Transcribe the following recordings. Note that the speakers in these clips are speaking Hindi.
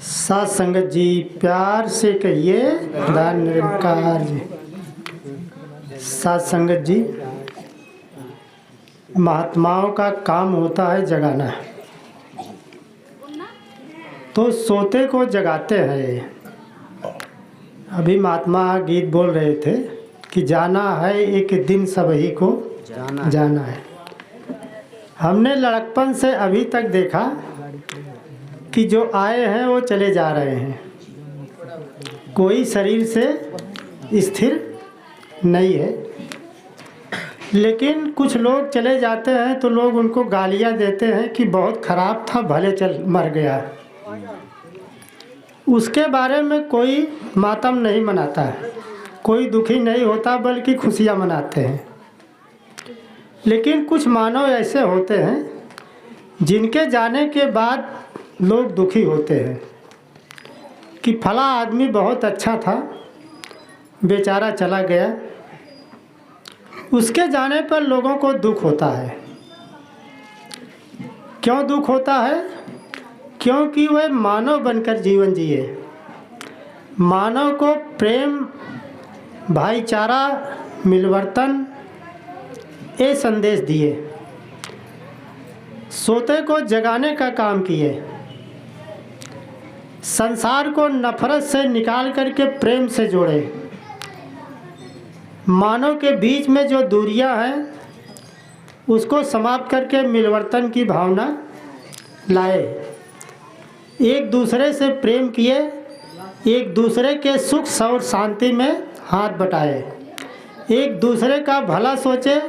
साथ संगत जी प्यार से कहिए दान निरंकार जी। साथ संगत जी, महात्माओं का काम होता है जगाना, तो सोते को जगाते हैं। अभी महात्मा गीत बोल रहे थे कि जाना है एक दिन सबही को जाना है। हमने लड़कपन से अभी तक देखा कि जो आए हैं वो चले जा रहे हैं, कोई शरीर से स्थिर नहीं है। लेकिन कुछ लोग चले जाते हैं तो लोग उनको गालियां देते हैं कि बहुत खराब था, भले चल मर गया। उसके बारे में कोई मातम नहीं मनाता है, कोई दुखी नहीं होता, बल्कि खुशियां मनाते हैं। लेकिन कुछ मानव ऐसे होते हैं जिनके जाने के बाद लोग दुखी होते हैं कि फला आदमी बहुत अच्छा था, बेचारा चला गया। उसके जाने पर लोगों को दुख होता है। क्यों दुख होता है? क्योंकि वह मानव बनकर जीवन जिए, मानव को प्रेम, भाईचारा, मिलवर्तन ये संदेश दिए, सोते को जगाने का काम किए, संसार को नफरत से निकाल करके प्रेम से जोड़े, मानव के बीच में जो दूरियां हैं उसको समाप्त करके मिलवर्तन की भावना लाए, एक दूसरे से प्रेम किए, एक दूसरे के सुख और शांति में हाथ बटाए, एक दूसरे का भला सोचे,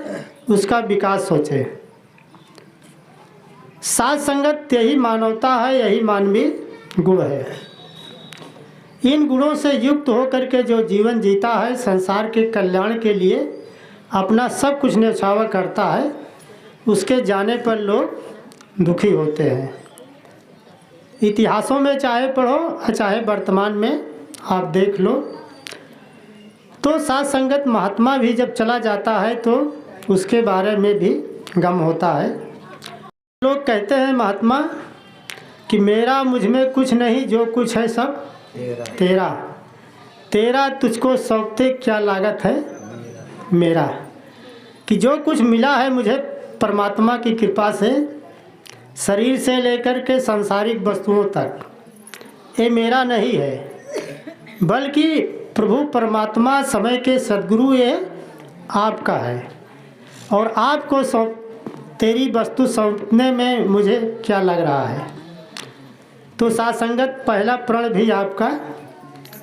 उसका विकास सोचे। साथ संगत यही मानवता है, यही मानवीय गुण है। इन गुणों से युक्त होकर के जो जीवन जीता है, संसार के कल्याण के लिए अपना सब कुछ न्यौछावर करता है, उसके जाने पर लोग दुखी होते हैं। इतिहासों में चाहे पढ़ो चाहे वर्तमान में आप देख लो, तो साथ संगत महात्मा भी जब चला जाता है तो उसके बारे में भी गम होता है। लोग कहते हैं महात्मा कि मेरा मुझ में कुछ नहीं, जो कुछ है सब तेरा, तेरा तुझको सौंपते क्या लागत है मेरा। कि जो कुछ मिला है मुझे परमात्मा की कृपा से, शरीर से लेकर के सांसारिक वस्तुओं तक, ये मेरा नहीं है, बल्कि प्रभु परमात्मा समय के सद्गुरु ये आपका है। और आपको तेरी वस्तु सौंपने में मुझे क्या लग रहा है। तो साथ संगत पहला प्रण भी आपका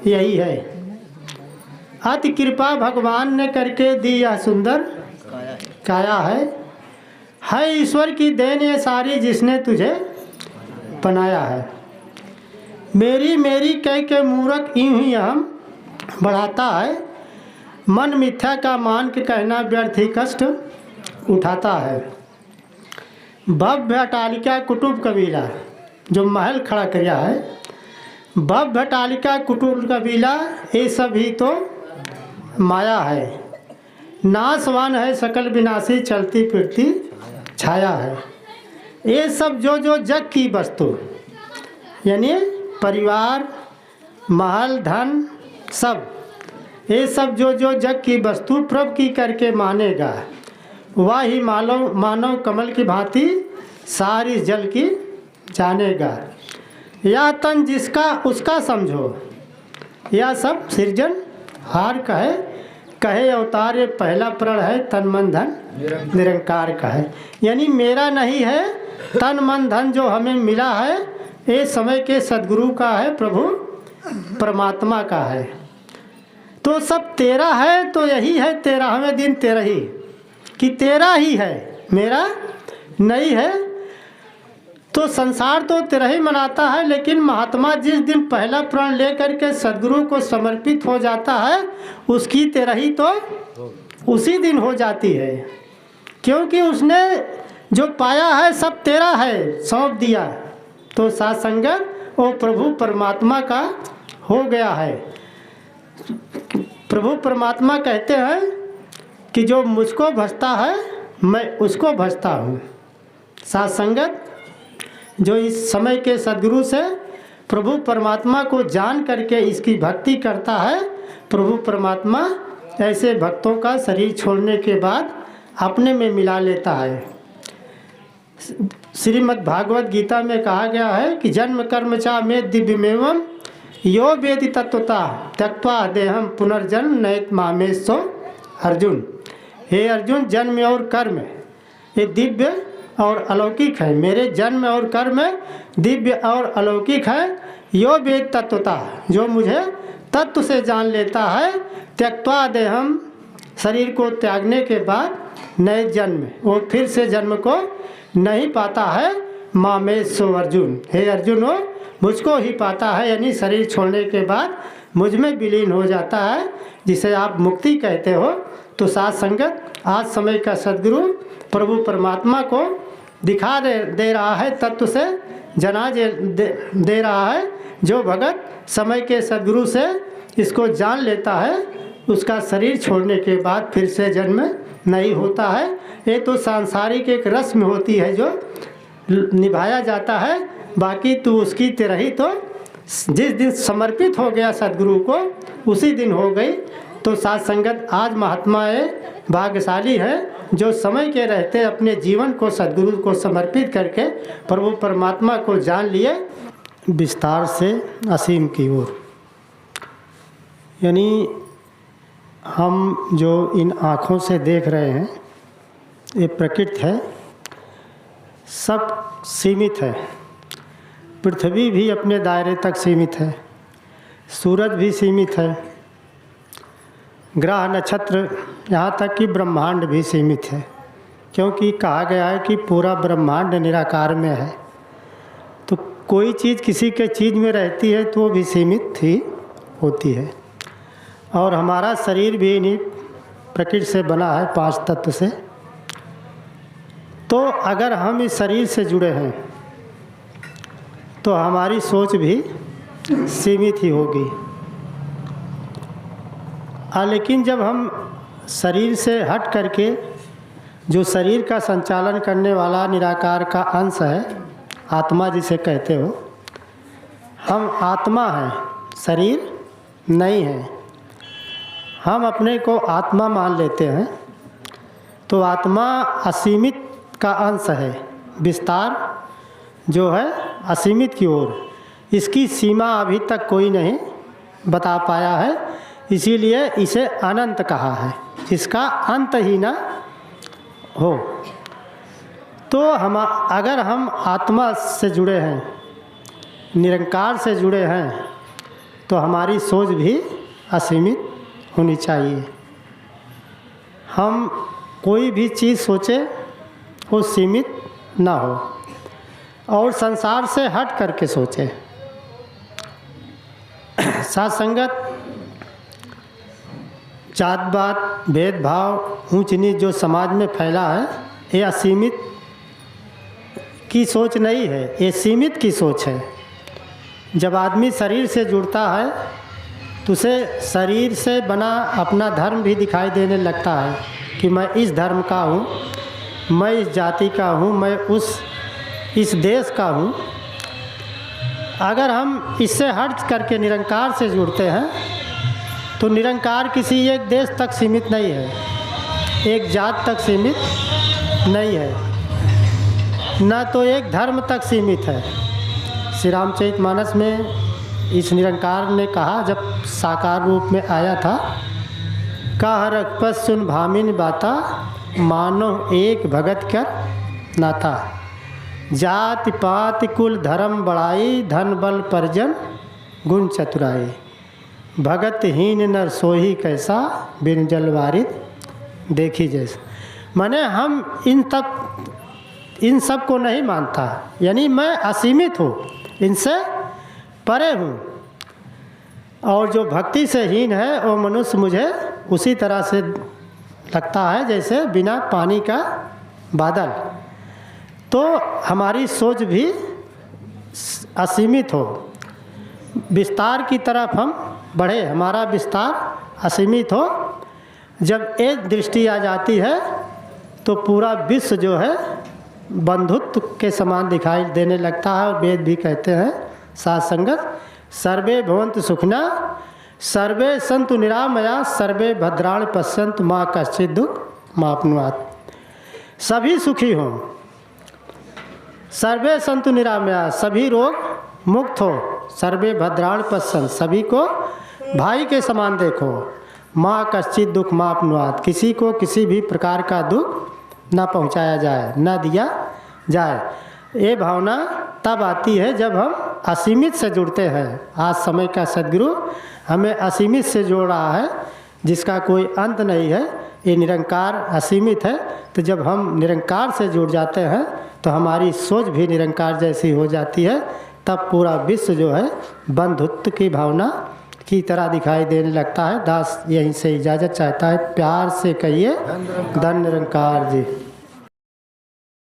यही है। अति कृपा भगवान ने करके दी यह सुंदर काया है ईश्वर की देन ये सारी जिसने तुझे बनाया है। मेरी मेरी कह के मूर्ख यूं ही हम बढ़ाता है, मन मिथ्या का मान के कहना व्यर्थ ही कष्ट उठाता है। भव्य अटालिका कुटुब कबीला जो महल खड़ा किया है, भव्य अटालिका कुटुब कबीला ये सभी तो माया है। नाशवान है सकल विनाशी, चलती फिरती छाया है। ये सब जो जो जग की वस्तु यानी परिवार, महल, धन, सब ये सब जो जो जग की वस्तु प्रभु की करके मानेगा, वह ही मानव कमल की भांति सारी जल की जानेगा। या तन जिसका उसका समझो, या सब सृजन हार कहे अवतार ये पहला प्रण है, तन मन धन निरंकार का है। यानी मेरा नहीं है, तन मन धन जो हमें मिला है ये समय के सद्गुरु का है, प्रभु परमात्मा का है। तो सब तेरा है, तो यही है 13वें दिन तेरा ही, कि तेरा ही है, मेरा नहीं है। तो संसार तो तेरा ही मनाता है, लेकिन महात्मा जिस दिन पहला प्रण लेकर के सद्गुरु को समर्पित हो जाता है, उसकी तेरा ही तो उसी दिन हो जाती है। क्योंकि उसने जो पाया है सब तेरा है, सौंप दिया। तो साथ संगत वो प्रभु परमात्मा का हो गया है। प्रभु परमात्मा कहते हैं कि जो मुझको भजता है मैं उसको भजता हूँ। साथ संगत जो इस समय के सद्गुरु से प्रभु परमात्मा को जान करके इसकी भक्ति करता है, प्रभु परमात्मा ऐसे भक्तों का शरीर छोड़ने के बाद अपने में मिला लेता है। श्रीमद् भागवत गीता में कहा गया है कि जन्म कर्म चा में दिव्यमेवं यो वेदि तत्वता त्यक्त्वा देहम पुनर्जन्म नयत मामेशो अर्जुन। हे अर्जुन, जन्म और कर्म ये दिव्य और अलौकिक है, मेरे जन्म और कर्म दिव्य और अलौकिक है। यो वेद तत्वता, जो मुझे तत्व से जान लेता है, त्यक्त्वा देहम, शरीर को त्यागने के बाद नए जन्म, वो फिर से जन्म को नहीं पाता है। मामेशो अर्जुन, हे अर्जुन, वो मुझको ही पाता है, यानी शरीर छोड़ने के बाद मुझ में विलीन हो जाता है, जिसे आप मुक्ति कहते हो। तो साथ संगत, आज समय का सद्गुरु प्रभु परमात्मा को दिखा दे रहा है, तत्व से जना दे रहा है। जो भगत समय के सद्गुरु से इसको जान लेता है, उसका शरीर छोड़ने के बाद फिर से जन्म नहीं होता है। ये तो सांसारिक एक रस्म होती है जो निभाया जाता है, बाकी तो उसकी तरह ही तो जिस दिन समर्पित हो गया सद्गुरु को उसी दिन हो गई। तो साथ संगत, आज महात्माएँ भाग्यशाली है जो समय के रहते अपने जीवन को सद्गुरु को समर्पित करके प्रभु परमात्मा को जान लिए विस्तार से असीम की ओर। यानी हम जो इन आँखों से देख रहे हैं, ये प्रकृति है, सब सीमित है। पृथ्वी भी अपने दायरे तक सीमित है, सूरज भी सीमित है, ग्रह नक्षत्र, यहाँ तक कि ब्रह्मांड भी सीमित है, क्योंकि कहा गया है कि पूरा ब्रह्मांड निराकार में है। तो कोई चीज़ किसी के चीज़ में रहती है तो वो भी सीमित ही होती है। और हमारा शरीर भी इन्हीं प्रकृति से बना है, 5 तत्व से। तो अगर हम इस शरीर से जुड़े हैं तो हमारी सोच भी सीमित ही होगी। लेकिन जब हम शरीर से हट करके जो शरीर का संचालन करने वाला निराकार का अंश है, आत्मा जिसे कहते हो, हम आत्मा हैं, शरीर नहीं है। हम अपने को आत्मा मान लेते हैं। तो आत्मा असीमित का अंश है, विस्तार जो है असीमित की ओर। इसकी सीमा अभी तक कोई नहीं बता पाया है, इसीलिए इसे अनंत कहा है, जिसका अंत ही ना हो। तो हम अगर हम आत्मा से जुड़े हैं, निरंकार से जुड़े हैं, तो हमारी सोच भी असीमित होनी चाहिए। हम कोई भी चीज़ सोचे वो सीमित ना हो और संसार से हट करके सोचे। साथ संगत, जात पात, भेदभाव, ऊंच नीच जो समाज में फैला है, ये असीमित की सोच नहीं है, ये सीमित की सोच है। जब आदमी शरीर से जुड़ता है तो उसे शरीर से बना अपना धर्म भी दिखाई देने लगता है कि मैं इस धर्म का हूँ, मैं इस जाति का हूँ, मैं इस देश का हूँ। अगर हम इससे हट करके निरंकार से जुड़ते हैं तो निरंकार किसी एक देश तक सीमित नहीं है, एक जात तक सीमित नहीं है, न तो एक धर्म तक सीमित है। श्री रामचरितमानस में इस निरंकार ने कहा, जब साकार रूप में आया था, कह रखपत सुन भामिन बाता, मानो एक भगत कर नाता। जाति पाति कुल धर्म बड़ाई, धन बल परिजन गुण चतुराई। भगतहीन नर सोही कैसा, बिन जल वारिद देखी जैसा। माने हम इन सब को नहीं मानता, यानी मैं असीमित हूँ, इनसे परे हूँ। और जो भक्ति से हीन है वो मनुष्य मुझे उसी तरह से लगता है जैसे बिना पानी का बादल। तो हमारी सोच भी असीमित हो, विस्तार की तरफ हम बढ़े, हमारा विस्तार असीमित हो। जब एक दृष्टि आ जाती है तो पूरा विश्व जो है बंधुत्व के समान दिखाई देने लगता है। और वेद भी कहते हैं साथ संगत। सर्वे भवन्तु सुखिना, सर्वे सन्तु निरामया, सर्वे भद्राणि पश्यन्तु माँ कश्चित् दुःख माप्नुयात्। सभी सुखी हों, सर्वे सन्तु निरामया, सभी रोग मुक्त हो, सर्वे भद्राणि पश्यन्तु, सभी को भाई के समान देखो, माँ कश्चित् दुःख माप्नुयात्, किसी को किसी भी प्रकार का दुख न पहुँचाया जाए, न दिया जाए। ये भावना तब आती है जब हम असीमित से जुड़ते हैं। आज समय का सद्गुरु हमें असीमित से जोड़ रहा है, जिसका कोई अंत नहीं है, ये निरंकार असीमित है। तो जब हम निरंकार से जुड़ जाते हैं तो हमारी सोच भी निरंकार जैसी हो जाती है, तब पूरा विश्व जो है बंधुत्व की भावना की तरह दिखाई देने लगता है। दास यहीं से इजाज़त चाहता है, प्यार से कहिए धन निरंकार जी।